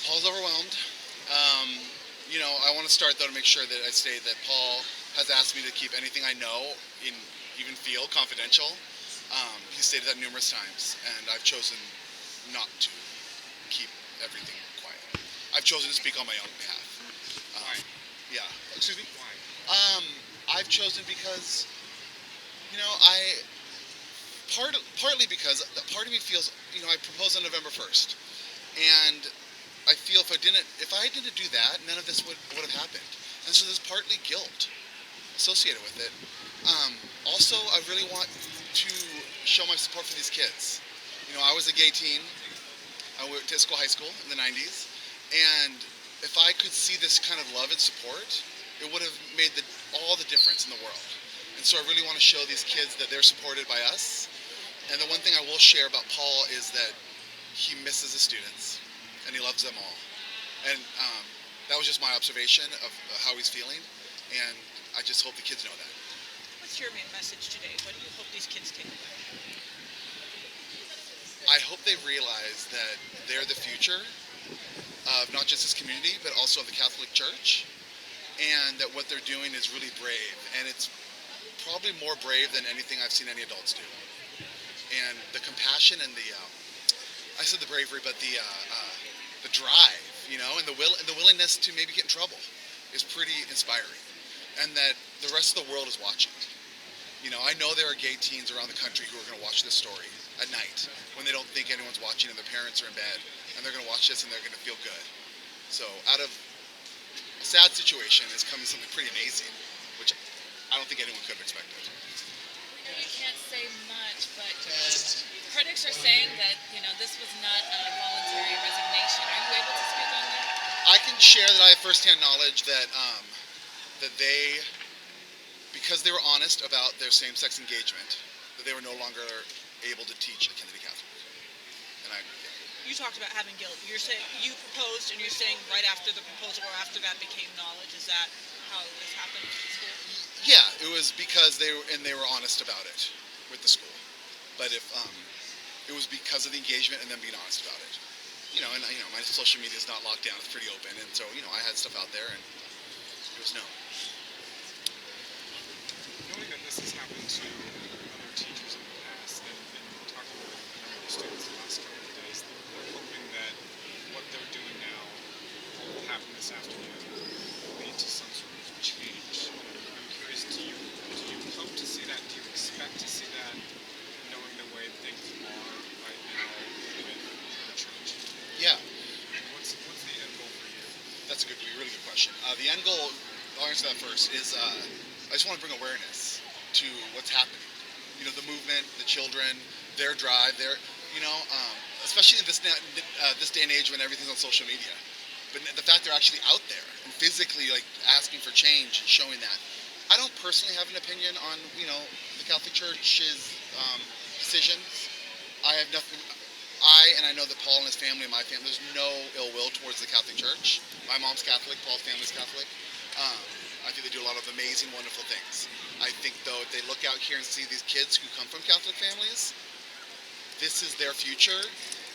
Paul's overwhelmed. Um, I want to start though to make sure that I state that Paul has asked me to keep anything I know in even feel confidential. He stated that numerous times, and I've chosen not to keep everything quiet. I've chosen to speak on my own behalf. Why? Yeah. Excuse me. Why? Um, I've chosen because I partly because part of me feels I proposed on November 1st, and I feel if I didn't do that, none of this would have happened, and so there's partly guilt associated with it. Also, I really want to show my support for these kids. I was a gay teen. I went to high school in the '90s, and if I could see this kind of love and support, it would have made all the difference in the world. And so I really want to show these kids that they're supported by us. And the one thing I will share about Paul is that he misses his students, and he loves them all. And that was just my observation of how he's feeling, and I just hope the kids know that. What's your main message today? What do you hope these kids take away? I hope they realize that they're the future of not just this community, but also of the Catholic Church, and that what they're doing is really brave, and it's probably more brave than anything I've seen any adults do. And the compassion and I said the bravery, but the drive, and the willingness to maybe get in trouble is pretty inspiring, and that the rest of the world is watching. I know there are gay teens around the country who are going to watch this story at night when they don't think anyone's watching and their parents are in bed, and they're going to watch this and they're going to feel good. So out of a sad situation is coming something pretty amazing, which I don't think anyone could have expected. You can't say much, but critics are saying that this was not a voluntary resignation. Are you able to speak on that? I can share that I have firsthand knowledge that they, because they were honest about their same-sex engagement, that they were no longer able to teach at Kennedy Catholic. And You talked about having guilt. You're saying you proposed, and you're saying right after the proposal or after that became knowledge. Is that how this happened at school? Yeah, it was because they were honest about it with the school. But if it was because of the engagement and them being honest about it. And my social media is not locked down; it's pretty open, and so I had stuff out there, and it was no. Knowing that this has happened to other teachers in the past, and talking with a number of the students the last couple of days, they're hoping that what they're doing now will happen this afternoon will lead to some sort of change. I'm curious, do you hope to see that? Do you expect to see that, knowing the way things are right now with the church? Yeah, What's the end goal for you? that's a really good question. The end goal, I'll answer that first, is I just want to bring awareness to what's happening. The movement, the children, their drive, especially in this day and age when everything's on social media. But the fact they're actually out there and physically asking for change and showing that. I don't personally have an opinion on the Catholic Church's decisions. I have nothing. I know that Paul and his family and my family, there's no ill will towards the Catholic Church. My mom's Catholic, Paul's family's Catholic. I think they do a lot of amazing, wonderful things. I think, though, if they look out here and see these kids who come from Catholic families, this is their future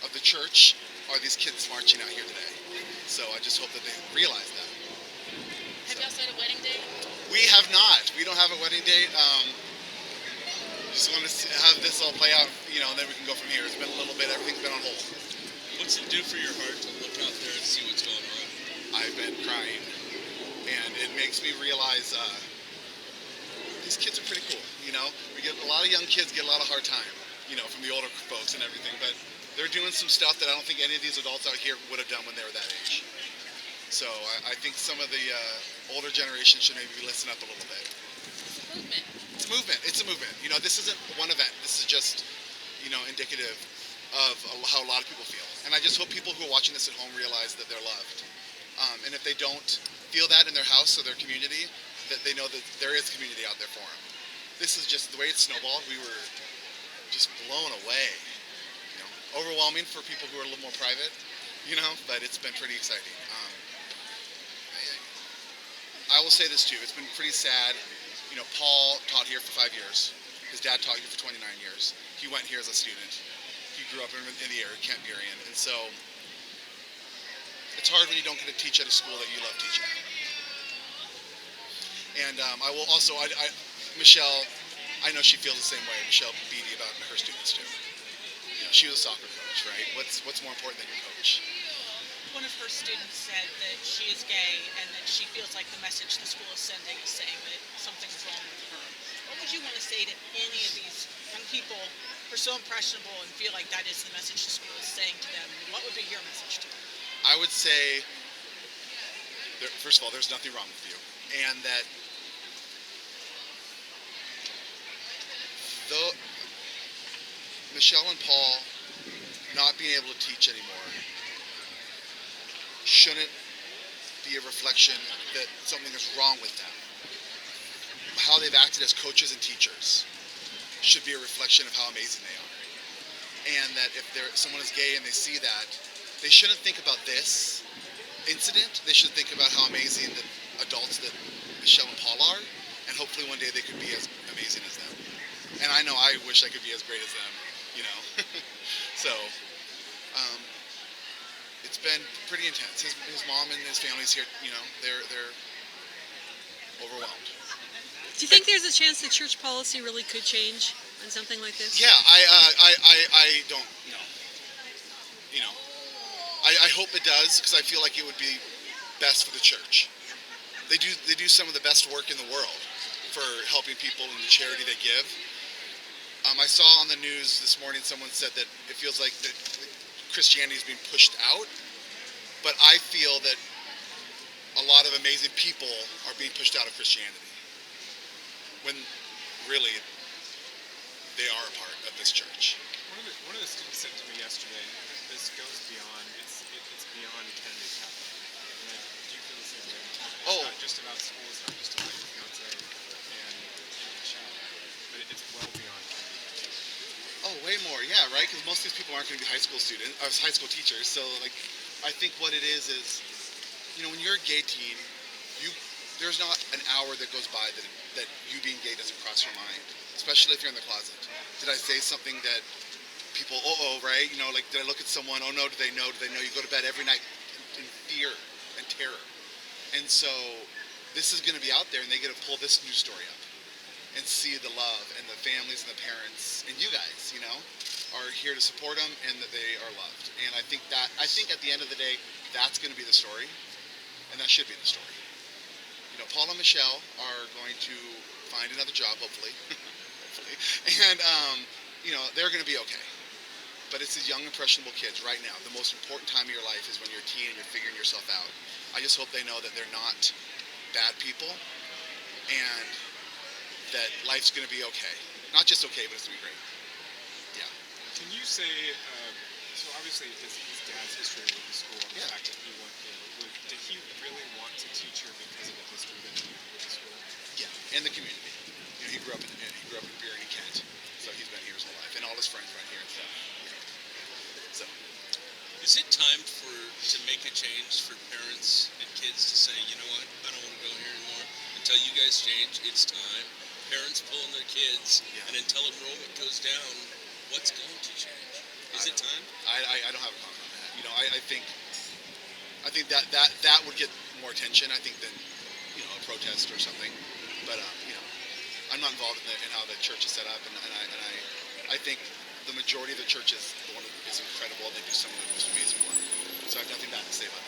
of the church, are these kids marching out here today. So I just hope that they realize that. Have y'all set a wedding date? We have not. We don't have a wedding date. Just want to have this all play out, and then we can go from here. It's been a little bit, everything's been on hold. What's it do for your heart to look out there and see what's going on? I've been crying, and it makes me realize these kids are pretty cool. We get a lot of young kids get a lot of hard time, from the older folks and everything, but they're doing some stuff that I don't think any of these adults out here would have done when they were that age. So I think some of the older generation should maybe listen up a little bit. Movement. It's a movement. This isn't one event. This is just, indicative of how a lot of people feel. And I just hope people who are watching this at home realize that they're loved. And if they don't feel that in their house or their community, that they know that there is community out there for them. This is just the way it snowballed. We were just blown away. Overwhelming for people who are a little more private, but it's been pretty exciting. I will say this too. It's been pretty sad. Paul taught here for 5 years. His dad taught here for 29 years. He went here as a student. He grew up in the area, Kent Burien, and so It's hard when you don't get to teach at a school that you love teaching at. And I will also, Michelle, I know she feels the same way. Michelle Beatty about her students too. You know, she was a soccer coach, right? What's more important than your coach? One of her students said that she is gay and that she feels like the message the school is sending is saying that something's wrong with her. What would you want to say to any of these young people who are so impressionable and feel like that is the message the school is saying to them? What would be your message to them? I would say, first of all, there's nothing wrong with you. And that though Michelle and Paul not being able to teach anymore shouldn't be a reflection that something is wrong with them. How they've acted as coaches and teachers should be a reflection of how amazing they are. And that if someone is gay and they see that, they shouldn't think about this incident. They should think about how amazing the adults that Michelle and Paul are, and hopefully one day they could be as amazing as them. And I know I wish I could be as great as them, you know. So, it's been pretty intense. His mom and his family's here, you know, they're overwhelmed. Do you think there's a chance that church policy really could change on something like this? Yeah, I don't know. You know, I hope it does, because I feel like it would be best for the church. They do some of the best work in the world for helping people in the charity they give. I saw on the news this morning someone said that it feels like that Christianity is being pushed out, but I feel that a lot of amazing people are being pushed out of Christianity, when really they are a part of this church. One of the students said to me yesterday, this goes beyond, it's beyond Kennedy Catholic. Do you feel the same way? It's not just about school, it's not just about your fiancé and Michelle, but it's well beyond Kennedy Catholic. Oh, way more, yeah, right? Because most of these people aren't going to be high school teachers. So, like, I think what it is, you know, when you're a gay teen, there's not an hour that goes by that you being gay doesn't cross your mind, especially if you're in the closet. Did I say something that people, right? You know, like, did I look at someone? Oh no, do they know? Do they know? You go to bed every night in fear and terror. And so this is going to be out there, and they get to pull this news story up and see the love and the families and the parents and you guys, you know, are here to support them and that they are loved. And I think at the end of the day, that's going to be the story, and that should be the story. You know, Paul and Michelle are going to find another job, hopefully, hopefully, and you know, they're going to be okay. But it's these young, impressionable kids right now. The most important time of your life is when you're a teen and you're figuring yourself out. I just hope they know that they're not bad people, and that life's going to be okay. Not just okay, but it's going to be great. Yeah. Can you say, so obviously his dad's history with the school, and the fact that he went there, did he really want to teach her because of the history that he had with the school? Yeah, and the community. You know, he grew up in Bearden, Kent, so he's been here his whole life, and all his friends right here and stuff. So, Is it time to make a change for parents and kids to say, you know what, I don't want to go here anymore. Until you guys change, it's time. Parents pulling their kids, and until enrollment goes down, what's going to change? Is it time? I don't have a comment on that. You know, I think that would get more attention, I think, than, you know, a protest or something. But you know, I'm not involved in how the church is set up, and I think the majority of the church is incredible. They do some of the most amazing work. So I have nothing bad to say about it.